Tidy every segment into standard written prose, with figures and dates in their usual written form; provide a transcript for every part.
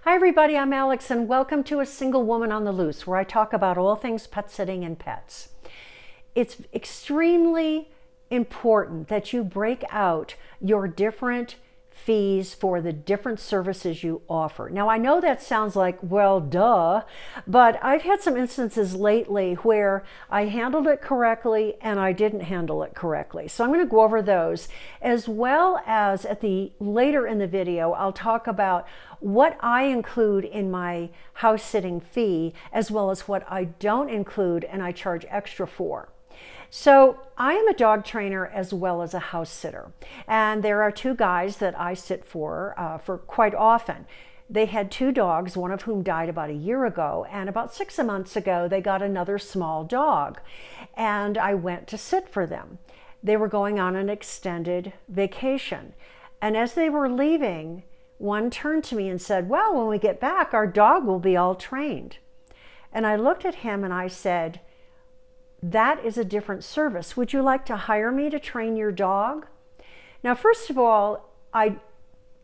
Hi everybody, I'm Alex and welcome to A Single Woman on the Loose, where I talk about all things pet sitting and pets. It's extremely important that you break out your different fees for the different services you offer. Now I know that sounds like, well, duh, but I've had some instances lately where I handled it correctly and I didn't handle it correctly. So I'm going to go over those, as well as at the later in the video I'll talk about what I include in my house sitting fee, as well as what I don't include and I charge extra for. So I am a dog trainer as well as a house sitter, and there are two guys that I sit for quite often. They had two dogs, one of whom died about a year ago, and about 6 months ago they got another small dog, and I went to sit for them. They were going on an extended vacation, and as they were leaving, one turned to me and said, "Well, when we get back, our dog will be all trained." And I looked at him and I said, "That is a different service. Would you like to hire me to train your dog?" Now, first of all, I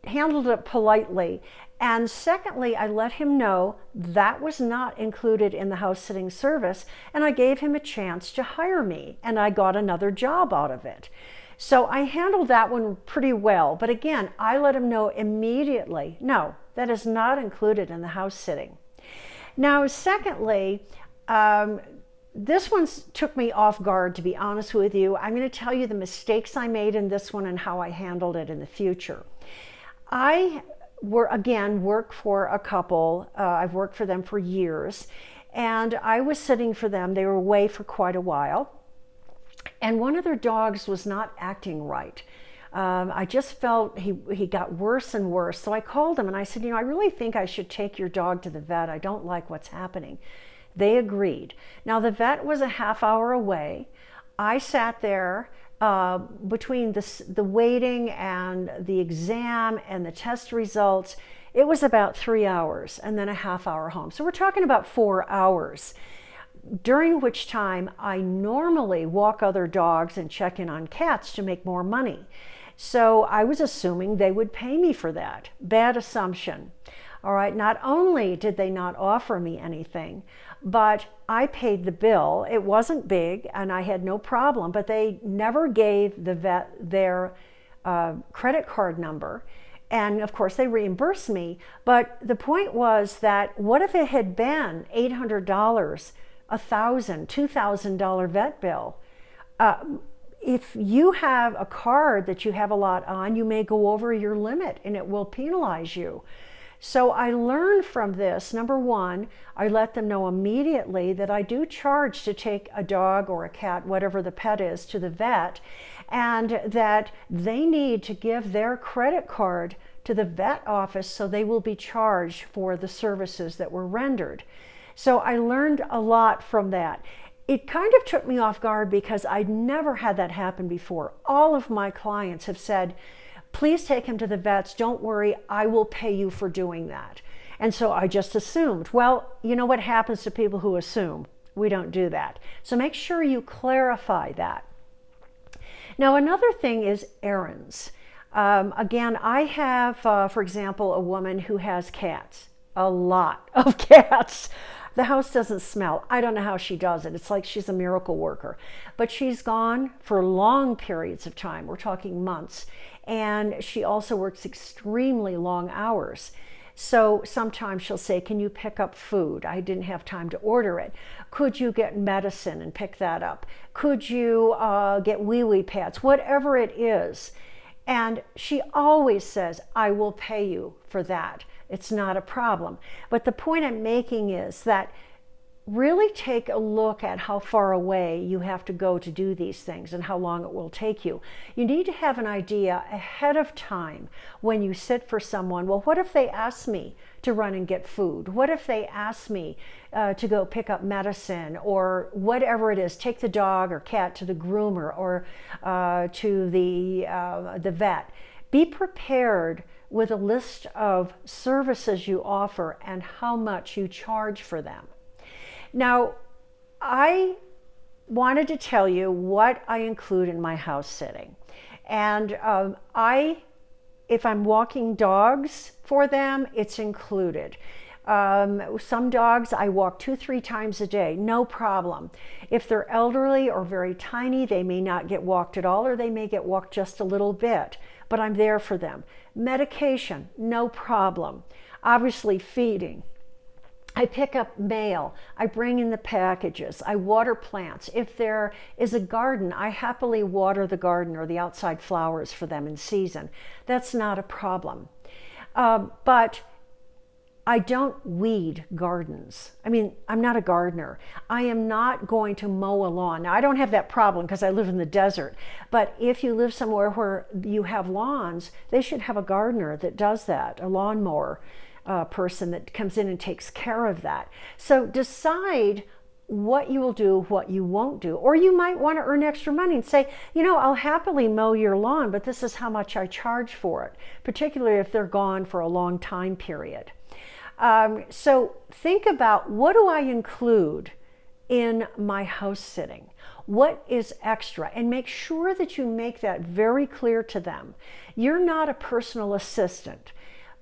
handled it politely. And secondly, I let him know that was not included in the house sitting service. And I gave him a chance to hire me, and I got another job out of it. So I handled that one pretty well. But again, I let him know immediately, no, that is not included in the house sitting. Now, secondly, this one took me off guard, to be honest with you. I'm going to tell you the mistakes I made in this one and how I handled it in the future. I work for a couple. I've worked for them for years, and I was sitting for them. They were away for quite a while, and one of their dogs was not acting right. I just felt he got worse and worse. So I called him and I said, I really think I should take your dog to the vet. I don't like what's happening. They agreed. Now the vet was a half hour away. I sat there between the waiting and the exam and the test results. It was about 3 hours and then a half hour home. So we're talking about 4 hours, during which time I normally walk other dogs and check in on cats to make more money. So I was assuming they would pay me for that. Bad assumption. All right, not only did they not offer me anything, but I paid the bill. It wasn't big and I had no problem, but they never gave the vet their credit card number. And of course they reimbursed me. But the point was that what if it had been $800, $1,000, $2,000 vet bill? If you have a card that you have a lot on, you may go over your limit and it will penalize you. So I learned from this. Number one, I let them know immediately that I do charge to take a dog or a cat, whatever the pet is, to the vet, and that they need to give their credit card to the vet office so they will be charged for the services that were rendered. So I learned a lot from that. It kind of took me off guard because I'd never had that happen before. All of my clients have said, "Please take him to the vets. Don't worry, I will pay you for doing that." And so I just assumed. Well, you know what happens to people who assume? We don't do that. So make sure you clarify that. Now, another thing is errands. Again, I have, for example, a woman who has cats, a lot of cats. The house doesn't smell. I don't know how she does it. It's like she's a miracle worker. But she's gone for long periods of time. We're talking months. And she also works extremely long hours. So sometimes she'll say, "Can you pick up food? I didn't have time to order it. Could you get medicine and pick that up? Could you get wee-wee pads?" Whatever it is. And she always says, "I will pay you for that. It's not a problem." But the point I'm making is that really take a look at how far away you have to go to do these things and how long it will take you. You need to have an idea ahead of time when you sit for someone. Well, what if they ask me to run and get food? What if they ask me to go pick up medicine, or whatever it is, take the dog or cat to the groomer or to the vet? Be prepared with a list of services you offer and how much you charge for them. Now, I wanted to tell you what I include in my house sitting. And if I'm walking dogs, for them, it's included. Some dogs I walk 2-3 times a day, no problem. If they're elderly or very tiny, they may not get walked at all, or they may get walked just a little bit, but I'm there for them. Medication, no problem. Obviously feeding. I pick up mail, I bring in the packages, I water plants. If there is a garden, I happily water the garden or the outside flowers for them in season. That's not a problem. But I don't weed gardens. I mean, I'm not a gardener. I am not going to mow a lawn. Now, I don't have that problem because I live in the desert. But if you live somewhere where you have lawns, they should have a gardener that does that, a lawnmower person that comes in and takes care of that. So decide what you will do, what you won't do. Or you might want to earn extra money and say, you know, I'll happily mow your lawn, but this is how much I charge for it, particularly if they're gone for a long time period. So think about, what do I include in my house sitting? What is extra? And make sure that you make that very clear to them. You're not a personal assistant.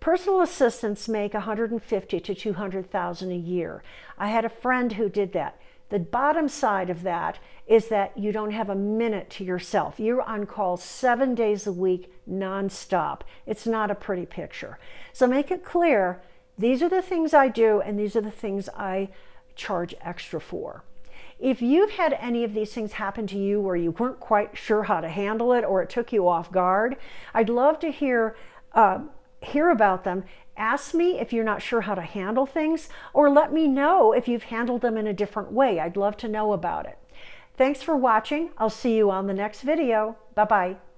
Personal assistants make $150,000 to $200,000 a year. I had a friend who did that. The bottom side of that is that you don't have a minute to yourself. You're on call 7 days a week, nonstop. It's not a pretty picture. So make it clear, these are the things I do, and these are the things I charge extra for. If you've had any of these things happen to you where you weren't quite sure how to handle it, or it took you off guard, I'd love to hear about them. Ask me if you're not sure how to handle things, or let me know if you've handled them in a different way. I'd love to know about it. Thanks for watching. I'll see you on the next video. Bye-bye.